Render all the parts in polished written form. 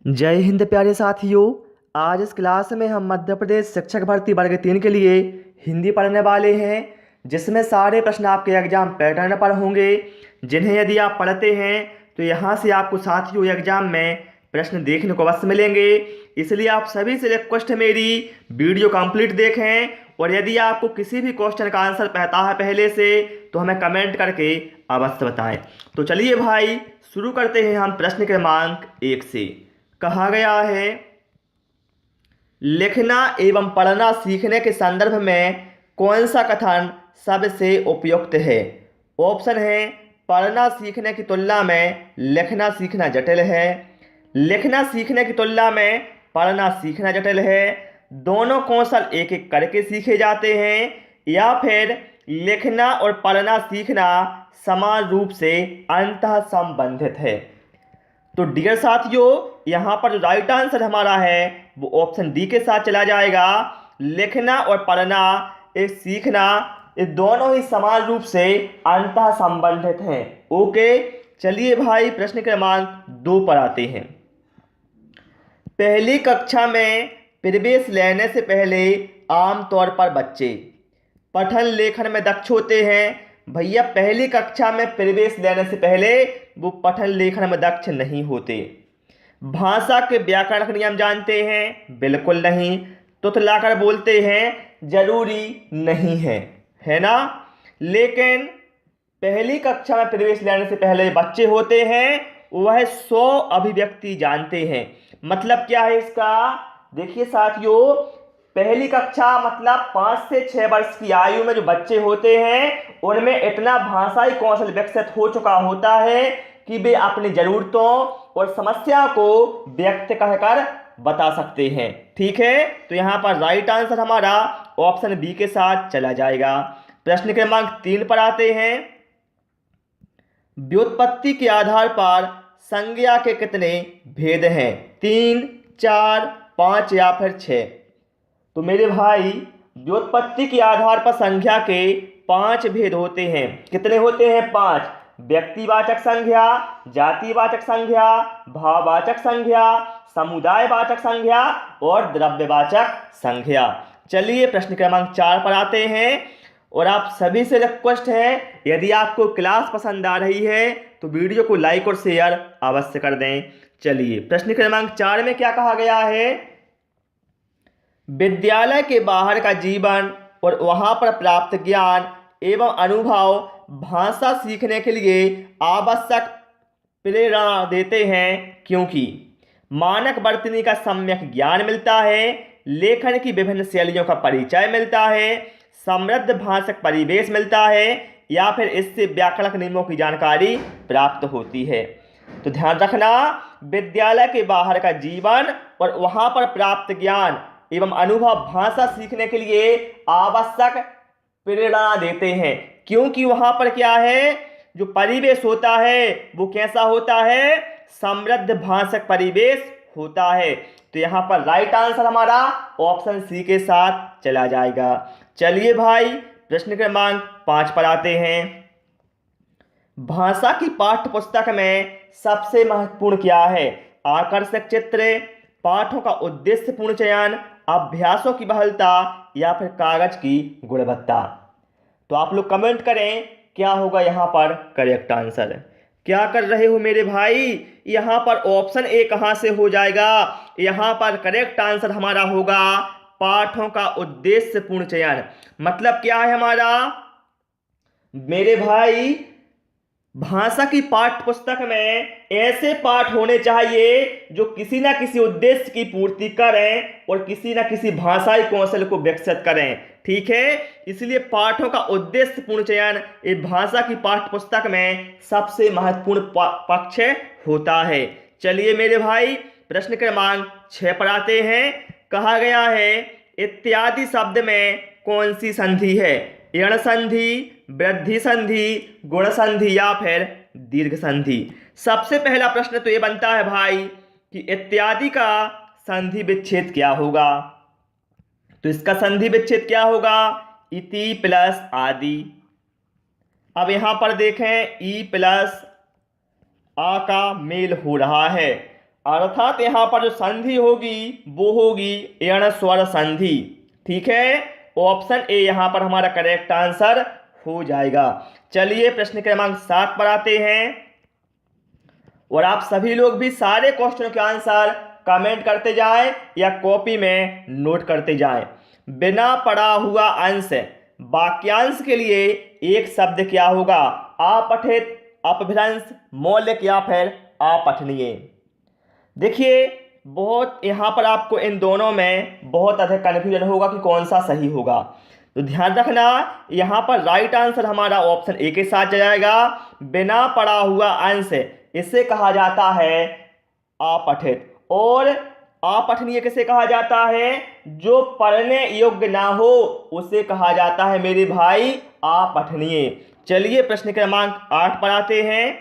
जय हिंद प्यारे साथियों। आज इस क्लास में हम मध्य प्रदेश शिक्षक भर्ती वर्ग 3 के लिए हिंदी पढ़ने वाले हैं, जिसमें सारे प्रश्न आपके एग्जाम पैटर्न पर होंगे, जिन्हें यदि आप पढ़ते हैं तो यहाँ से आपको साथियों एग्जाम में प्रश्न देखने को अवश्य मिलेंगे। इसलिए आप सभी से रिक्वेस्ट है मेरी, वीडियो कंप्लीट देखें, और यदि आपको किसी भी क्वेश्चन का आंसर पता है पहले से तो हमें कमेंट करके अवश्य बताएं। तो चलिए भाई शुरू करते हैं हम प्रश्न क्रमांक 1 से। कहा गया है, लिखना एवं पढ़ना सीखने के संदर्भ में कौन सा कथन सबसे उपयुक्त है। ऑप्शन है, पढ़ना सीखने की तुलना में लिखना सीखना जटिल है, लिखना सीखने की तुलना में पढ़ना सीखना जटिल है, दोनों कौशल एक एक करके सीखे जाते हैं, या फिर लिखना और पढ़ना सीखना समान रूप से अंतः संबंधित है। तो डियर साथियों, यहाँ पर जो राइट आंसर हमारा है वो ऑप्शन डी के साथ चला जाएगा। लिखना और पढ़ना, एक सीखना, ये दोनों ही समान रूप से अंतः संबंधित हैं। ओके, चलिए भाई प्रश्न क्रमांक 2 पर आते हैं। पहली कक्षा में प्रवेश लेने से पहले आमतौर पर बच्चे पठन लेखन में दक्ष होते हैं। भैया पहली कक्षा में प्रवेश लेने से पहले वो पठन लेखन में दक्ष नहीं होते। भाषा के व्याकरण के नियम जानते हैं? बिल्कुल नहीं। तुतलाकर बोलते हैं? जरूरी नहीं है, है ना। लेकिन पहली कक्षा में प्रवेश लेने से पहले बच्चे होते हैं वह 100 अभिव्यक्ति जानते हैं। मतलब क्या है इसका, देखिए साथियों, पहली कक्षा मतलब 5 से 6 वर्ष की आयु में जो बच्चे होते हैं उनमें इतना भाषाई कौशल विकसित हो चुका होता है कि वे अपनी जरूरतों और समस्या को व्यक्त कहकर बता सकते हैं। ठीक है, तो यहाँ पर राइट आंसर हमारा ऑप्शन बी के साथ चला जाएगा। प्रश्न क्रमांक 3 पर आते हैं। व्युत्पत्ति के आधार पर संज्ञा के कितने भेद हैं? 3, 4, 5 या फिर 6। तो मेरे भाई व्युत्पत्ति के आधार पर संख्या के 5 भेद होते हैं। कितने होते हैं? 5। व्यक्तिवाचक संज्ञा, जातिवाचक संज्ञा, भाववाचक संज्ञा, समुदायवाचक संज्ञा और द्रव्यवाचक संज्ञा। चलिए प्रश्न क्रमांक 4 पर आते हैं, और आप सभी से रिक्वेस्ट है, यदि आपको क्लास पसंद आ रही है तो वीडियो को लाइक और शेयर अवश्य कर दें। चलिए प्रश्न क्रमांक 4 में क्या कहा गया है। विद्यालय के बाहर का जीवन और वहां पर प्राप्त ज्ञान एवं अनुभव भाषा सीखने के लिए आवश्यक प्रेरणा देते हैं, क्योंकि मानक वर्तनी का सम्यक ज्ञान मिलता है, लेखन की विभिन्न शैलियों का परिचय मिलता है, समृद्ध भाषक परिवेश मिलता है, या फिर इससे व्याकरण नियमों की जानकारी प्राप्त होती है। तो ध्यान रखना, विद्यालय के बाहर का जीवन और वहां पर प्राप्त ज्ञान एवं अनुभव भाषा सीखने के लिए आवश्यक प्रेरणा देते हैं, क्योंकि वहां पर क्या है, जो परिवेश होता है वो कैसा होता है, समृद्ध भाषक परिवेश होता है। तो यहाँ पर राइट आंसर हमारा ऑप्शन सी के साथ चला जाएगा। चलिए भाई प्रश्न क्रमांक 5 पर आते हैं। भाषा की पाठ्य पुस्तक में सबसे महत्वपूर्ण क्या है? आकर्षक चित्र, पाठों का उद्देश्यपूर्ण चयन, अभ्यासों की बहुलता, या फिर कागज की गुणवत्ता। तो आप लोग कमेंट करें क्या होगा यहाँ पर करेक्ट आंसर। क्या कर रहे हो मेरे भाई, यहाँ पर ऑप्शन ए कहाँ से हो जाएगा। यहाँ पर करेक्ट आंसर हमारा होगा पाठों का उद्देश्यपूर्ण चयन। मतलब क्या है हमारा मेरे भाई, भाषा की पाठ्य पुस्तक में ऐसे पाठ होने चाहिए जो किसी ना किसी उद्देश्य की पूर्ति करें और किसी ना किसी भाषाई कौशल को विकसित करें। ठीक है, इसलिए पाठों का उद्देश्यपूर्ण चयन ये भाषा की पाठ्य पुस्तक में सबसे महत्वपूर्ण पक्ष होता है। चलिए मेरे भाई प्रश्न क्रमांक 6 पर आते हैं। कहा गया है, इत्यादि शब्द में कौन सी संधि है? ऋण संधि, वृद्धि संधि, गुण संधि, या फिर दीर्घ संधि। सबसे पहला प्रश्न तो ये बनता है भाई कि इत्यादि का संधि विच्छेद क्या होगा। तो इसका संधि विच्छेद क्या होगा? इति प्लस आदि। अब यहां पर देखें, ई प्लस आ का मेल हो रहा है। अर्थात यहाँ पर जो संधि होगी वो होगी यण स्वर संधि। ठीक है, ऑप्शन ए यहाँ पर हमारा करेक्ट आंसर हो जाएगा। चलिए प्रश्न क्रमांक 7 पर आते हैं और आप सभी लोग भी सारे क्वेश्चनों के आंसर कमेंट करते जाएं या कॉपी में नोट करते जाएं। बिना पढ़ा हुआ अंश वाक्यांश के लिए एक शब्द क्या होगा? अपठित, अपभ्रंश, मौलिक या फिर अपठनीय। देखिए बहुत यहाँ पर आपको इन दोनों में बहुत अधिक कन्फ्यूजन होगा कि कौन सा सही होगा, तो ध्यान रखना यहाँ पर राइट आंसर हमारा ऑप्शन ए के साथ जाएगा। बिना पढ़ा हुआ अंश इसे कहा जाता है अपठित, और अपठनीय किसे कहा जाता है? जो पढ़ने योग्य ना हो उसे कहा जाता है मेरे भाई अपठनीय। चलिए प्रश्न क्रमांक 8 पर आते हैं।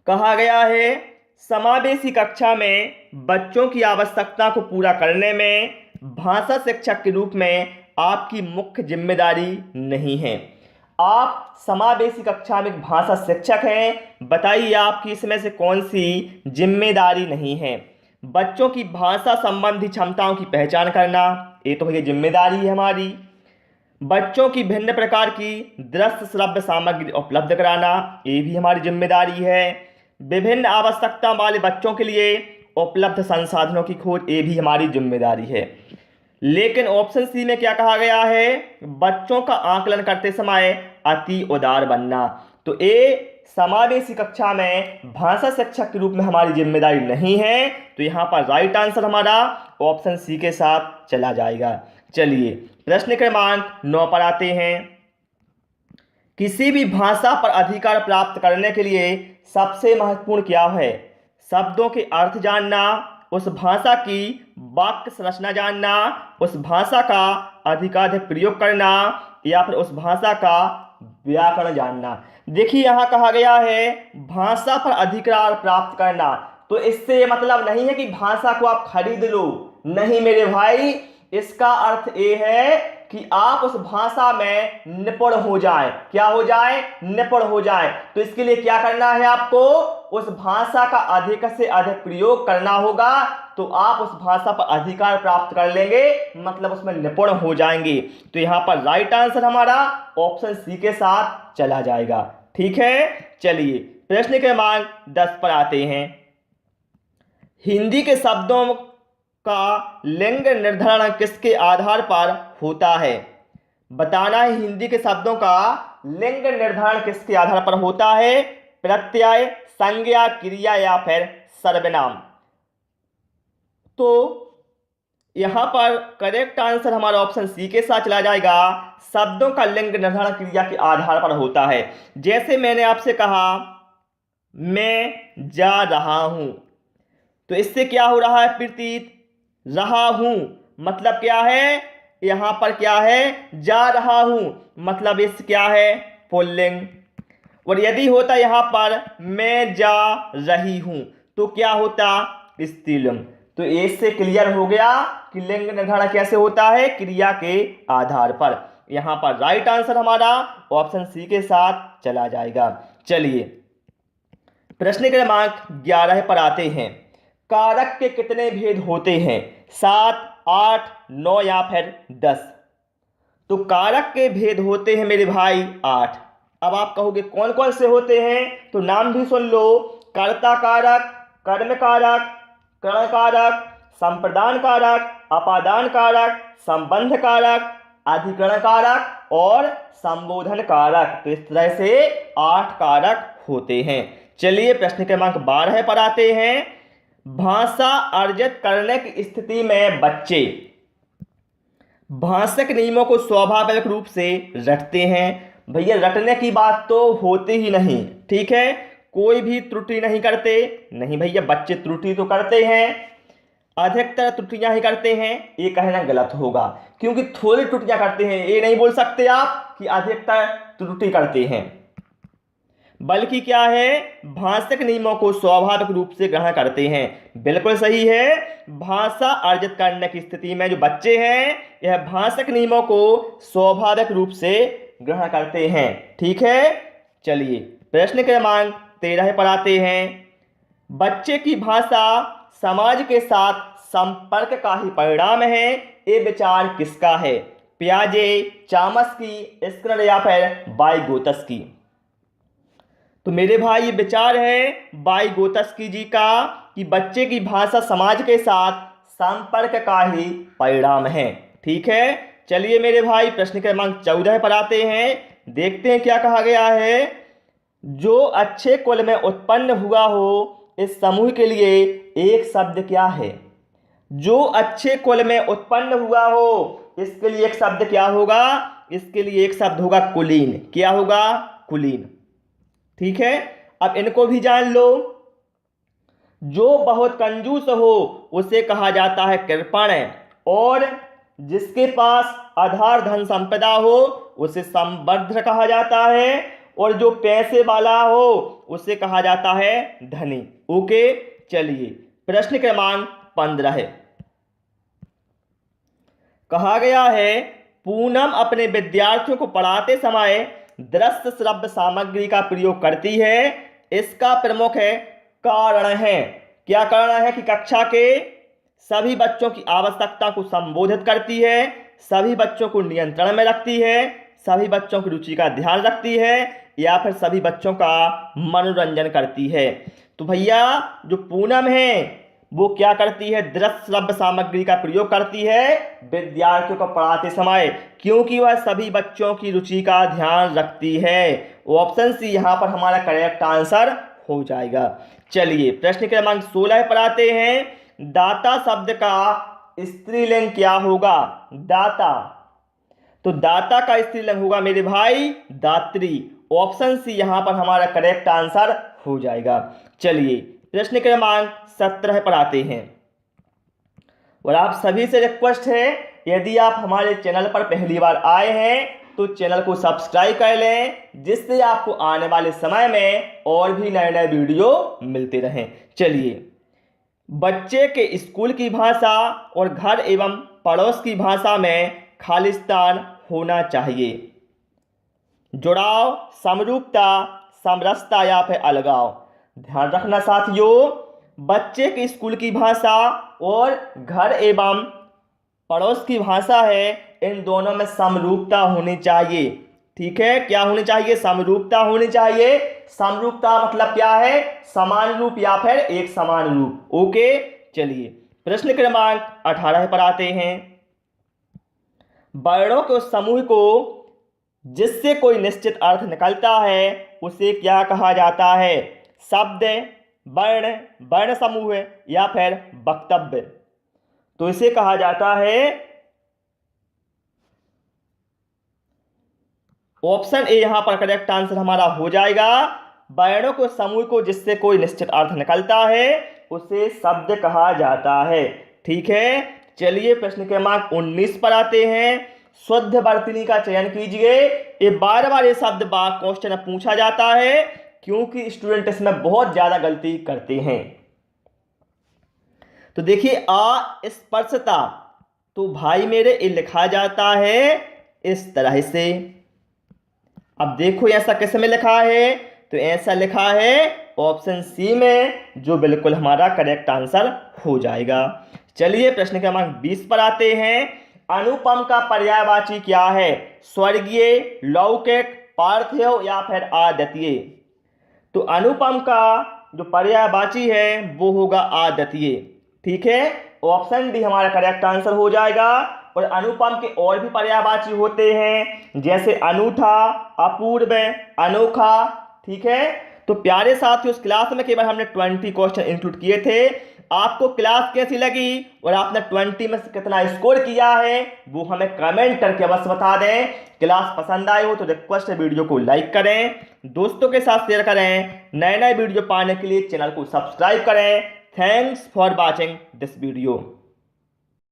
कहा गया है समावेशी कक्षा में बच्चों की आवश्यकता को पूरा करने में भाषा शिक्षक के रूप में आपकी मुख्य जिम्मेदारी नहीं है। आप समावेशी कक्षा में भाषा शिक्षक हैं, बताइए आपकी इसमें से कौन सी जिम्मेदारी नहीं है? बच्चों की भाषा संबंधी क्षमताओं की पहचान करना, ये तो भैया जिम्मेदारी है हमारी। बच्चों की भिन्न प्रकार की दृश्य श्रव्य सामग्री उपलब्ध कराना, ये भी हमारी जिम्मेदारी है। विभिन्न आवश्यकता वाले बच्चों के लिए उपलब्ध संसाधनों की खोज, ये भी हमारी जिम्मेदारी है। लेकिन ऑप्शन सी में क्या कहा गया है? बच्चों का आकलन करते समय अति उदार बनना। तो ये समावेशी कक्षा में भाषा शिक्षक के रूप में हमारी जिम्मेदारी नहीं है, तो यहाँ पर राइट आंसर हमारा ऑप्शन सी के साथ चला जाएगा। चलिए प्रश्न क्रमांक 9 पर आते हैं। किसी भी भाषा पर अधिकार प्राप्त करने के लिए सबसे महत्वपूर्ण क्या है? शब्दों के अर्थ जानना, उस भाषा की वाक्य संरचना जानना, उस भाषा का अधिकाधिक प्रयोग करना, या फिर उस भाषा का व्याकरण जानना। देखिए यहाँ कहा गया है भाषा पर अधिकार प्राप्त करना, तो इससे ये मतलब नहीं है कि भाषा को आप खरीद लो, नहीं मेरे भाई। इसका अर्थ ये है कि आप उस भाषा में निपुण हो जाएं। क्या हो जाए? निपुण हो जाएं। तो इसके लिए क्या करना है आपको? उस भाषा का अधिक से अधिक प्रयोग करना होगा, तो आप उस भाषा पर अधिकार प्राप्त कर लेंगे, मतलब उसमें निपुण हो जाएंगे। तो यहाँ पर राइट आंसर हमारा ऑप्शन सी के साथ चला जाएगा। ठीक है, चलिए प्रश्न क्रमांक 10 पर आते हैं। हिंदी के शब्दों का लिंग निर्धारण किसके आधार पर होता है? बताना है हिंदी के शब्दों का लिंग निर्धारण किसके आधार पर होता है? प्रत्यय, संज्ञा, क्रिया या फिर सर्वनाम। तो यहां पर करेक्ट आंसर हमारा ऑप्शन सी के साथ चला जाएगा। शब्दों का लिंग निर्धारण क्रिया के आधार पर होता है। जैसे मैंने आपसे कहा मैं जा रहा हूं, तो इससे क्या हो रहा है प्रतीत? रहा हूं मतलब क्या है? यहां पर क्या है? जा रहा हूं मतलब इस क्या है? पुल्लिंग। और यदि होता यहां पर मैं जा रही हूं तो क्या होता? स्त्रीलिंग। तो इससे क्लियर हो गया कि लिंग निर्धारण कैसे होता है? क्रिया के आधार पर। यहां पर राइट आंसर हमारा ऑप्शन सी के साथ चला जाएगा। चलिए प्रश्न क्रमांक 11 पर आते हैं। कारक के कितने भेद होते हैं? 7, 8, 9 या फिर 10? तो कारक के भेद होते हैं मेरे भाई 8। अब आप कहोगे कौन कौन से होते हैं, तो नाम भी सुन लो। कर्ता कारक, कर्म कारक, कर्ण कारक, संप्रदान कारक, अपादान कारक, संबंध कारक, अधिकरण कारक और संबोधन कारक। तो इस तरह से 8 कारक होते हैं। चलिए प्रश्न क्रमांक 12 पर आते हैं। भाषा अर्जित करने की स्थिति में बच्चे भाषक नियमों को स्वाभाविक रूप से रटते हैं। भैया रटने की बात तो होती ही नहीं, ठीक है? कोई भी त्रुटि नहीं करते, नहीं भैया बच्चे त्रुटि तो करते हैं, अधिकतर त्रुटियां ही करते हैं। ये कहना गलत होगा, क्योंकि थोड़ी त्रुटियां करते हैं, ये नहीं बोल सकते आप कि अधिकतर त्रुटि करते हैं। बल्कि क्या है? भाषक नियमों को स्वाभाविक रूप से ग्रहण करते हैं। बिल्कुल सही है। भाषा अर्जित करने की स्थिति में जो बच्चे हैं यह भाषक नियमों को स्वाभाविक रूप से ग्रहण करते हैं। ठीक है, चलिए प्रश्न क्रमांक 13 पर आते हैं। बच्चे की भाषा समाज के साथ संपर्क का ही परिणाम है। ये विचार किसका है? पियाजे, चामस्की, स्किनर या फिर वाइगोत्स्की? तो मेरे भाई ये विचार है वाइगोत्स्की जी का कि बच्चे की भाषा समाज के साथ संपर्क का ही परिणाम है। ठीक है, चलिए मेरे भाई प्रश्न क्रमांक 14 पर आते हैं। देखते हैं क्या कहा गया है। जो अच्छे कुल में उत्पन्न हुआ हो, इस समूह के लिए एक शब्द क्या है? जो अच्छे कुल में उत्पन्न हुआ हो, इसके लिए एक शब्द क्या होगा? इसके लिए एक शब्द होगा कुलीन। क्या होगा? कुलीन। ठीक है, अब इनको भी जान लो। जो बहुत कंजूस हो उसे कहा जाता है कृपण, और जिसके पास आधार धन संपदा हो उसे संबद्ध कहा जाता है, और जो पैसे वाला हो उसे कहा जाता है धनी। ओके, चलिए प्रश्न क्रमांक 15 है। कहा गया है पूनम अपने विद्यार्थियों को पढ़ाते समय दृश्य श्रव्य सामग्री का प्रयोग करती है। इसका प्रमुख कारण है। क्या कारण है? कि कक्षा के सभी बच्चों की आवश्यकता को संबोधित करती है, सभी बच्चों को नियंत्रण में रखती है, सभी बच्चों की रुचि का ध्यान रखती है, या फिर सभी बच्चों का मनोरंजन करती है। तो भैया जो पूनम है वो क्या करती है? दृश्य श्रव्य सामग्री का प्रयोग करती है विद्यार्थियों को पढ़ाते समय, क्योंकि वह सभी बच्चों की रुचि का ध्यान रखती है। ऑप्शन सी यहाँ पर हमारा करेक्ट आंसर हो जाएगा। चलिए प्रश्न क्रमांक 16 पर आते हैं। दाता शब्द का स्त्रीलिंग क्या होगा? दाता, तो दाता का स्त्रीलिंग होगा मेरे भाई दात्री। ऑप्शन सी यहाँ पर हमारा करेक्ट आंसर हो जाएगा। चलिए प्रश्न क्रमांक 17 पर आते हैं, और आप सभी से रिक्वेस्ट है, यदि आप हमारे चैनल पर पहली बार आए हैं तो चैनल को सब्सक्राइब कर लें, जिससे आपको आने वाले समय में और भी नए नए वीडियो मिलते रहें। चलिए, बच्चे के स्कूल की भाषा और घर एवं पड़ोस की भाषा में खालिस्तान होना चाहिए। जुड़ाव, समरूपता, समरसता या फिर अलगाव? ध्यान रखना साथियों, बच्चे के स्कूल की भाषा और घर एवं पड़ोस की भाषा है, इन दोनों में समरूपता होनी चाहिए। ठीक है, क्या होनी चाहिए? समरूपता होनी चाहिए। समरूपता मतलब क्या है? समान रूप या फिर एक समान रूप। ओके, चलिए प्रश्न क्रमांक 18 पर आते हैं। वर्णों के उस समूह को जिससे कोई निश्चित अर्थ निकलता है उसे क्या कहा जाता है? शब्द, वर्ण, वर्ण समूह या फिर वक्तव्य? तो इसे कहा जाता है, ऑप्शन ए यहां पर करेक्ट आंसर हमारा हो जाएगा। वर्णों को समूह को जिससे कोई निश्चित अर्थ निकलता है उसे शब्द कहा जाता है। ठीक है, चलिए प्रश्न क्रमांक 19 पर आते हैं। शुद्ध वर्तनी का चयन कीजिए। ये बार बार ये शब्द क्वेश्चन पूछा जाता है, क्योंकि स्टूडेंट इसमें बहुत ज्यादा गलती करते हैं। तो देखिए, अस्पृश्यता, तो भाई मेरे ये लिखा जाता है इस तरह से। अब देखो ऐसा किस में लिखा है? तो ऐसा लिखा है ऑप्शन सी में, जो बिल्कुल हमारा करेक्ट आंसर हो जाएगा। चलिए प्रश्न क्रमांक 20 पर आते हैं। अनुपम का पर्यायवाची क्या है? स्वर्गीय, लौकिक, पार्थिव या फिर आद्वितीय? तो अनुपम का जो पर्यायवाची है वो होगा आद्वितीय। ठीक है, ऑप्शन डी हमारा करेक्ट आंसर हो जाएगा। और अनुपम के और भी पर्यायवाची होते हैं, जैसे अनूठा, अपूर्व, अनोखा। ठीक है, तो प्यारे साथियों, उस क्लास में केवल हमने 20 क्वेश्चन इंक्लूड किए थे। आपको क्लास कैसी लगी और आपने 20 में से कितना स्कोर किया है वो हमें कमेंट करके बस बता दें। क्लास पसंद आए हो तो रिक्वेस्ट है वीडियो को लाइक करें, दोस्तों के साथ शेयर करें, नए नए वीडियो पाने के लिए चैनल को सब्सक्राइब करें। Thanks for watching this video.